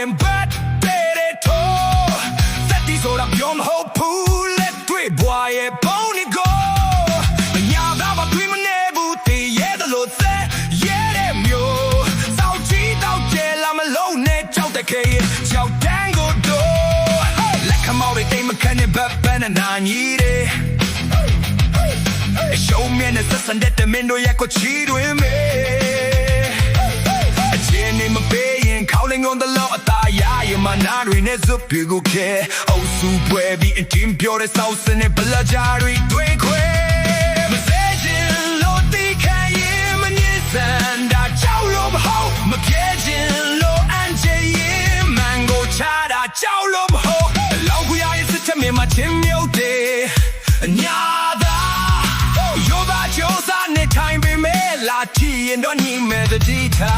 ရင်ဘတ်တဲ့ထိုးသက်တီဆိုတာပြောမဟုတ်ဘူးလက်တွေ့ဘွားရဲ့ပုံနေကိုမညာတာမတွေ့မနေဘူးတည်ရဲတယ်လို့သက်ရဲတဲ့မျိုးစောက်ကြီးတော့ကျဲလာမလုံးနဲ့ကြောက်တဲ့ခေကြောက်တန်းကိုတော့လက်ခမောက်တွေတိမ်မခန့်နဲ့ဘတ်ပန်းနဲ့နာညီတယ်ရှုံးမြနဲ့ဆက်စံတဲ့မင်းတို့ရဲ့ကိုချီတွင်မေအချင်းနေမပေးရင်ခေါင်းလေးငုံတလို့အသားရရင်မနာတွေနဲ့ဇွတ်ပြေကိုခဲအုပ်စုပွဲပြီးအတင်းပြောတဲ့စောက်စနဲ့ဘလကြာတွေတွေ့ခွဲမစဲခြင်းလို့တိခံရင်မငြင်းစန်တာကြောက်လို့မဟုတ်မပြေခြင်းလို့အန်ချင်ရင်မန်ကိုချတာကြောက်လို့မဟုတ်လောက်ခွေရရဲ့စစ်ချက်မြင်မှချင်းမြုပ်တယ်ညာtime be me la ti and don't need me the data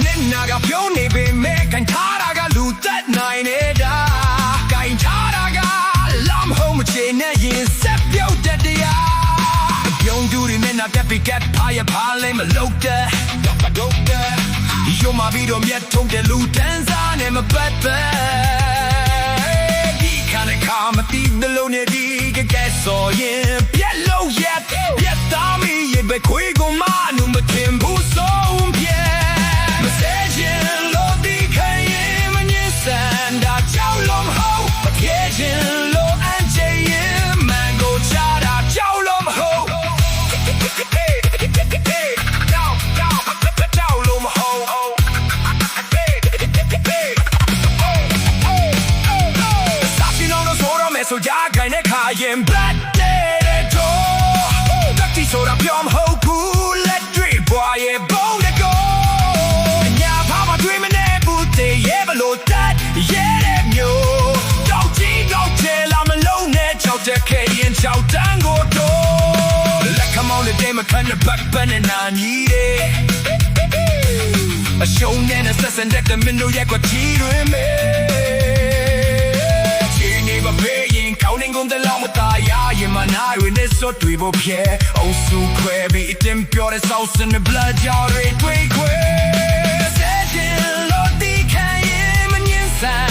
Nina ga pyo ne be me kan thara ga lu that nine da kan thara ga lam home che ne yin set pyot that dia pyong du ri ne na pet be get pie pa le ma lok da ba dok da yo ma bi do myet thong de lu tan sa ne ma pat pa di kan ka ma ti de lo ne di ga get so yin pyet lo yet pyet da mi beခွေးကိုမနုမတင်ဘူးဆုံးပြဲမစဲခြင်းလို့ဒီခိုင်ရင်မငြင်းစန်တာကြောက်လို့မဟုတ်မပြေခြင်းလို့အန်ချင်ရင်မန်ကိုချတာကြောက်လို့မဟုတ်ကြောက်လို့မဟုတ်စာပြင်းအောင်ဆိုတော့မယ်ဆိုကြခိုင်တဲ့ခါရင် black day တော့တက်တီဆိုတာပြောမဟုတ်ဘူးလက်တွေ့ဘွားရဲ့ဘုံတကောညာဖာမတွေ့မနေဘူးတည်ရဲဘလို့တက်ရဲတဲ့မျိုးတောက်ကြီးတောက်ချဲလာမလုံးနဲ့ချောက်တဲ့ခဲရင်ချောက်တန်းကိုတော့လက်ခမောင်းတဲ့တဲမခန့်တဲ့ဘတ်ပန်းနဲ့နာညီတယ်အရှုံးနဲ့ဆက်စံတဲ့မင်းတို့ရဲ့ကွာချီတွင်မေချီနေမပေးရင်ကောင်းနေကုန်တဲ့လောက်မသားရရင်မနာရင်းနဲ့စောတွေ့ဖို့ဖြစ်အုပ်စုခွဲပြီးအတင်းပြောတဲ့ဆောက်စင်နဲ့ blood ကြော်တွေတွေ့ခွဲစဲခြင်းလို့ဒီခံရင်မငြင်းစန်